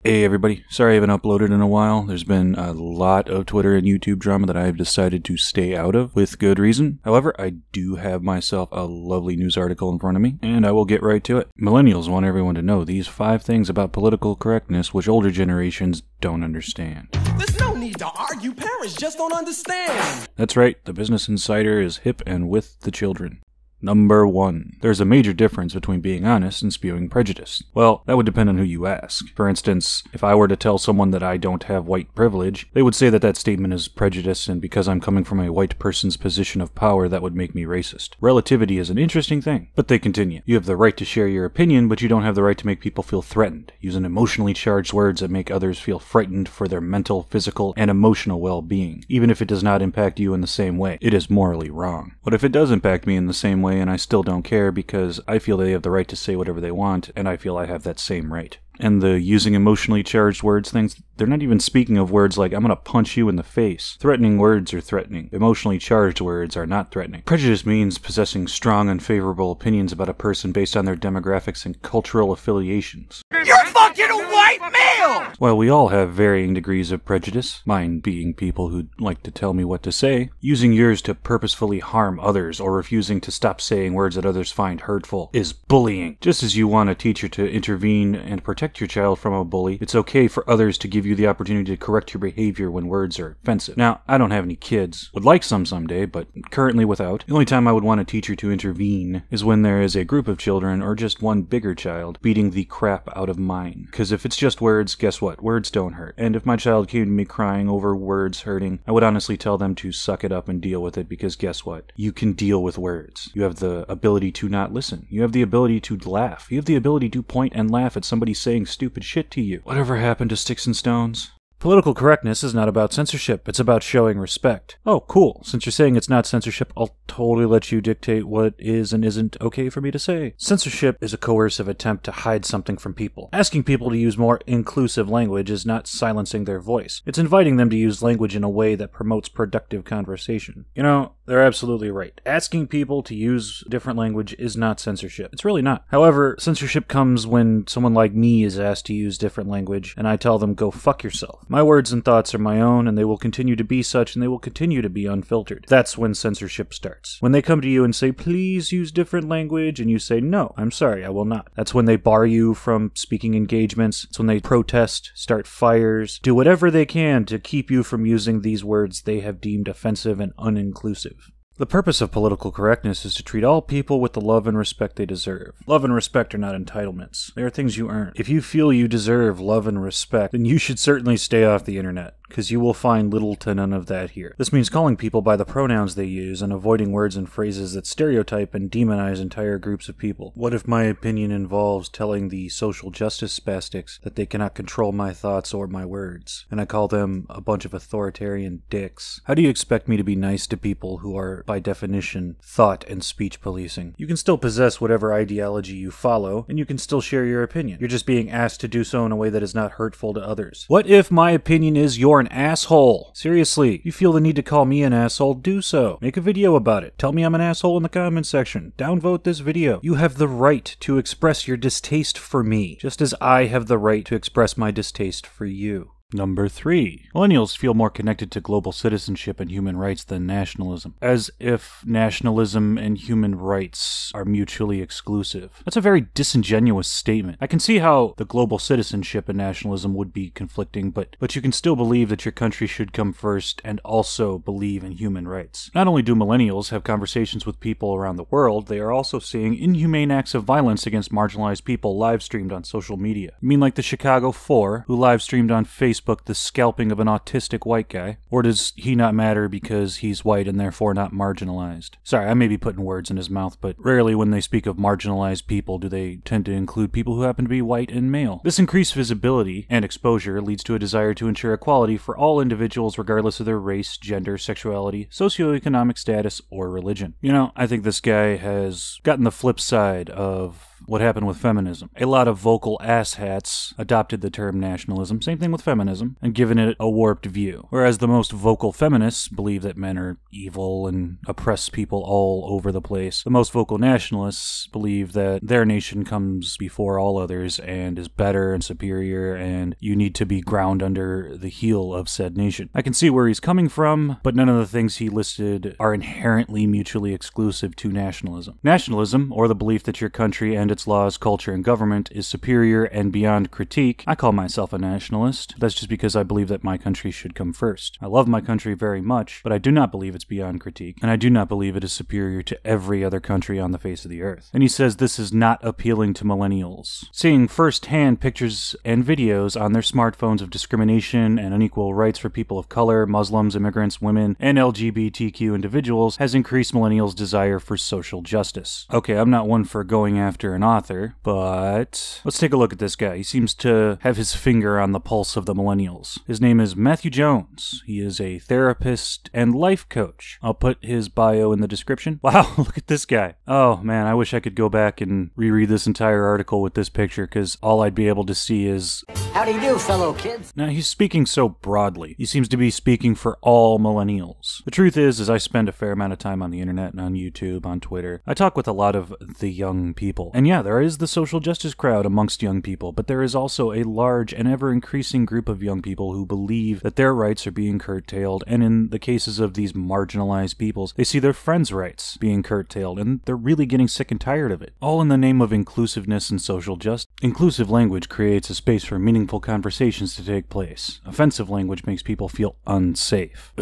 Hey everybody, sorry I haven't uploaded in a while. There's been a lot of Twitter and YouTube drama that I've decided to stay out of, with good reason. However, I do have myself a lovely news article in front of me, and I will get right to it. Millennials want everyone to know these 5 things about political correctness which older generations don't understand. There's no need to argue, parents just don't understand. That's right, the Business Insider is hip and with the children. Number 1. There's a major difference between being honest and spewing prejudice. Well, that would depend on who you ask. For instance, if I were to tell someone that I don't have white privilege, they would say that that statement is prejudice, and because I'm coming from a white person's position of power, that would make me racist. Relativity is an interesting thing, but they continue. You have the right to share your opinion, but you don't have the right to make people feel threatened. Using emotionally charged words that make others feel frightened for their mental, physical, and emotional well-being. Even if it does not impact you in the same way, it is morally wrong. But if it does impact me in the same way, and I still don't care because I feel they have the right to say whatever they want, and I feel I have that same right. And the using emotionally charged words things, they're not even speaking of words like, I'm gonna punch you in the face. Threatening words are threatening. Emotionally charged words are not threatening. Prejudice means possessing strong, unfavorable opinions about a person based on their demographics and cultural affiliations. You're fucking a white male! While we all have varying degrees of prejudice, mine being people who like to tell me what to say, using yours to purposefully harm others or refusing to stop saying words that others find hurtful is bullying. Just as you want a teacher to intervene and protect your child from a bully, it's okay for others to give you the opportunity to correct your behavior when words are offensive. Now, I don't have any kids. Would like some someday, but currently without. The only time I would want a teacher to intervene is when there is a group of children or just one bigger child beating the crap out of mine. Because if it's just words, guess what? Words don't hurt. And if my child came to me crying over words hurting, I would honestly tell them to suck it up and deal with it, because guess what? You can deal with words. You have the ability to not listen. You have the ability to laugh. You have the ability to point and laugh at somebody saying stupid shit to you. Whatever happened to sticks and stones? Political correctness is not about censorship, it's about showing respect. Oh, cool. Since you're saying it's not censorship, I'll totally let you dictate what is and isn't okay for me to say. Censorship is a coercive attempt to hide something from people. Asking people to use more inclusive language is not silencing their voice. It's inviting them to use language in a way that promotes productive conversation. You know, they're absolutely right. Asking people to use different language is not censorship. It's really not. However, censorship comes when someone like me is asked to use different language, and I tell them, go fuck yourself. My words and thoughts are my own, and they will continue to be such, and they will continue to be unfiltered. That's when censorship starts. When they come to you and say, please use different language, and you say, no, I'm sorry, I will not. That's when they bar you from speaking engagements. It's when they protest, start fires, do whatever they can to keep you from using these words they have deemed offensive and uninclusive. The purpose of political correctness is to treat all people with the love and respect they deserve. Love and respect are not entitlements. They are things you earn. If you feel you deserve love and respect, then you should certainly stay off the internet, because you will find little to none of that here. This means calling people by the pronouns they use and avoiding words and phrases that stereotype and demonize entire groups of people. What if my opinion involves telling the social justice spastics that they cannot control my thoughts or my words, and I call them a bunch of authoritarian dicks? How do you expect me to be nice to people who are, by definition, thought and speech policing? You can still possess whatever ideology you follow, and you can still share your opinion. You're just being asked to do so in a way that is not hurtful to others. What if my opinion is you're an asshole? Seriously, you feel the need to call me an asshole, do so. Make a video about it. Tell me I'm an asshole in the comments section. Downvote this video. You have the right to express your distaste for me, just as I have the right to express my distaste for you. Number 3. Millennials feel more connected to global citizenship and human rights than nationalism. As if nationalism and human rights are mutually exclusive. That's a very disingenuous statement. I can see how the global citizenship and nationalism would be conflicting, but you can still believe that your country should come first and also believe in human rights. Not only do millennials have conversations with people around the world, they are also seeing inhumane acts of violence against marginalized people live streamed on social media. You mean like the Chicago 4, who live streamed on Facebook the scalping of an autistic white guy? Or does he not matter because he's white and therefore not marginalized? Sorry, I may be putting words in his mouth, but rarely when they speak of marginalized people do they tend to include people who happen to be white and male. This increased visibility and exposure leads to a desire to ensure equality for all individuals regardless of their race, gender, sexuality, socioeconomic status, or religion. You know, I think this guy has gotten the flip side of what happened with feminism. A lot of vocal asshats adopted the term nationalism, same thing with feminism, and given it a warped view. Whereas the most vocal feminists believe that men are evil and oppress people all over the place. The most vocal nationalists believe that their nation comes before all others and is better and superior, and you need to be ground under the heel of said nation. I can see where he's coming from, but none of the things he listed are inherently mutually exclusive to nationalism. Nationalism, or the belief that your country and its laws, culture, and government is superior and beyond critique. I call myself a nationalist. That's just because I believe that my country should come first. I love my country very much, but I do not believe it's beyond critique, and I do not believe it is superior to every other country on the face of the earth. And he says this is not appealing to millennials. Seeing first-hand pictures and videos on their smartphones of discrimination and unequal rights for people of color, Muslims, immigrants, women, and LGBTQ individuals has increased millennials' desire for social justice. Okay, I'm not one for going after an author, but let's take a look at this guy. He seems to have his finger on the pulse of the millennials. His name is Matthew Jones. He is a therapist and life coach. I'll put his bio in the description. Wow, look at this guy. Oh man, I wish I could go back and reread this entire article with this picture, because all I'd be able to see is... How do you do, fellow kids? Now, he's speaking so broadly. He seems to be speaking for all millennials. The truth is I spend a fair amount of time on the internet and on YouTube, on Twitter. I talk with a lot of the young people. And yeah, there is the social justice crowd amongst young people, but there is also a large and ever-increasing group of young people who believe that their rights are being curtailed, and in the cases of these marginalized peoples, they see their friends' rights being curtailed, and they're really getting sick and tired of it. All in the name of inclusiveness and social justice. Inclusive language creates a space for meaningful conversations to take place. Offensive language makes people feel unsafe.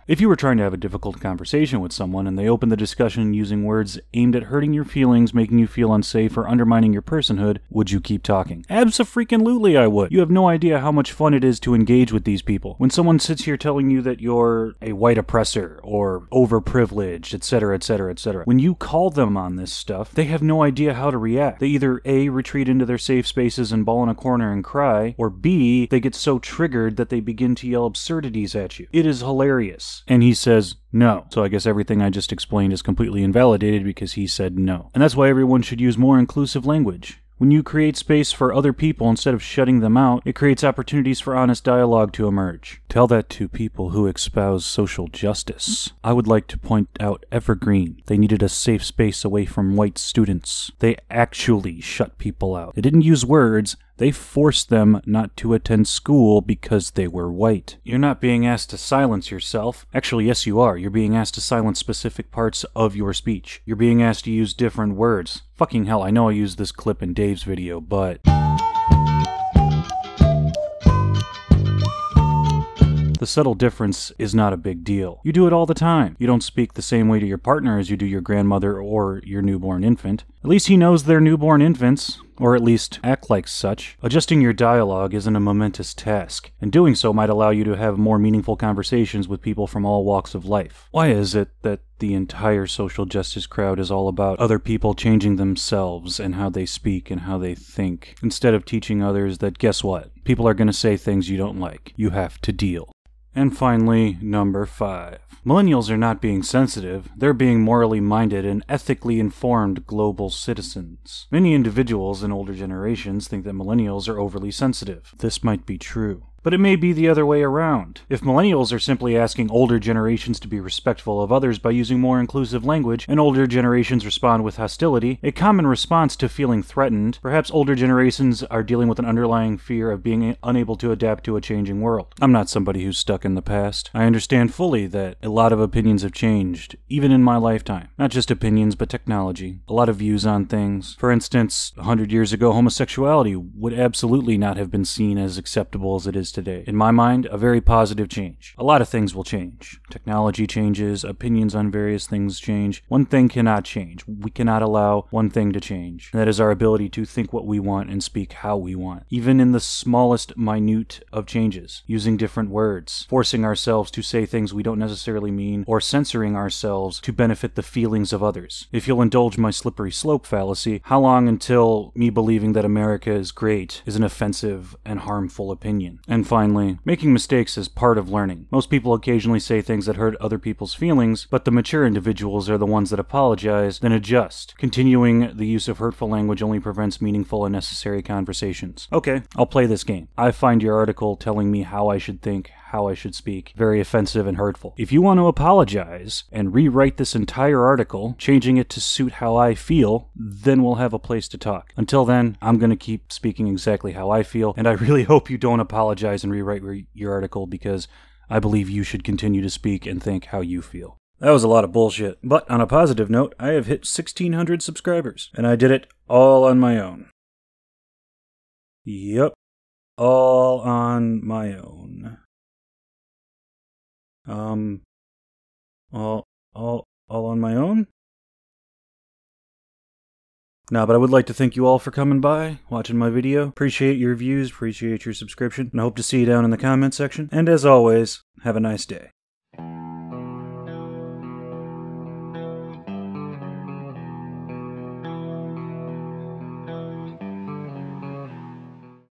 If you were trying to have a difficult conversation with someone and they opened the discussion using words aimed at hurting your feelings, making you feel unsafe, or undermining your personhood, would you keep talking? Abso-freaking-lutely I would. You have no idea how much fun it is to engage with these people. When someone sits here telling you that you're a white oppressor or overprivileged, etc., etc., etc., when you call them on this stuff, they have no idea how to react. They either A, retreat into their safe spaces and ball in a corner and cry, or B, they get so triggered that they begin to yell absurdities at you. It is hilarious. And he says no. So I guess everything I just explained is completely invalidated because he said no. And that's why everyone should use more inclusive language. When you create space for other people instead of shutting them out, it creates opportunities for honest dialogue to emerge. Tell that to people who espouse social justice. I would like to point out Evergreen. They needed a safe space away from white students. They actually shut people out. They didn't use words. They forced them not to attend school because they were white. You're not being asked to silence yourself. Actually, yes you are. You're being asked to silence specific parts of your speech. You're being asked to use different words. Fucking hell, I know I used this clip in Dave's video, but... The subtle difference is not a big deal. You do it all the time. You don't speak the same way to your partner as you do your grandmother or your newborn infant. At least he knows they're newborn infants, or at least act like such. Adjusting your dialogue isn't a momentous task, and doing so might allow you to have more meaningful conversations with people from all walks of life. Why is it that the entire social justice crowd is all about other people changing themselves and how they speak and how they think, instead of teaching others that, guess what? People are going to say things you don't like. You have to deal. And finally, number 5. Millennials are not being sensitive, they're being morally minded and ethically informed global citizens. Many individuals in older generations think that millennials are overly sensitive. This might be true. But it may be the other way around. If millennials are simply asking older generations to be respectful of others by using more inclusive language, and older generations respond with hostility, a common response to feeling threatened, perhaps older generations are dealing with an underlying fear of being unable to adapt to a changing world. I'm not somebody who's stuck in the past. I understand fully that a lot of opinions have changed, even in my lifetime. Not just opinions, but technology. A lot of views on things. For instance, 100 years ago, homosexuality would absolutely not have been seen as acceptable as it is today. In my mind, a very positive change. A lot of things will change. Technology changes, opinions on various things change. One thing cannot change. We cannot allow one thing to change. And that is our ability to think what we want and speak how we want. Even in the smallest minute of changes. Using different words. Forcing ourselves to say things we don't necessarily mean, or censoring ourselves to benefit the feelings of others. If you'll indulge my slippery slope fallacy, how long until me believing that America is great is an offensive and harmful opinion? And And finally, making mistakes is part of learning. Most people occasionally say things that hurt other people's feelings, but the mature individuals are the ones that apologize, then adjust. Continuing the use of hurtful language only prevents meaningful and necessary conversations. Okay, I'll play this game. I find your article telling me how I should think, how I should speak, very offensive and hurtful. If you want to apologize and rewrite this entire article, changing it to suit how I feel, then we'll have a place to talk. Until then, I'm going to keep speaking exactly how I feel, and I really hope you don't apologize and rewrite your article, because I believe you should continue to speak and think how you feel. That was a lot of bullshit. But on a positive note, I have hit 1,600 subscribers, and I did it all on my own. Yep. All on my own. All on my own? No, but I would like to thank you all for coming by, watching my video. Appreciate your views, appreciate your subscription, and I hope to see you down in the comment section. And as always, have a nice day.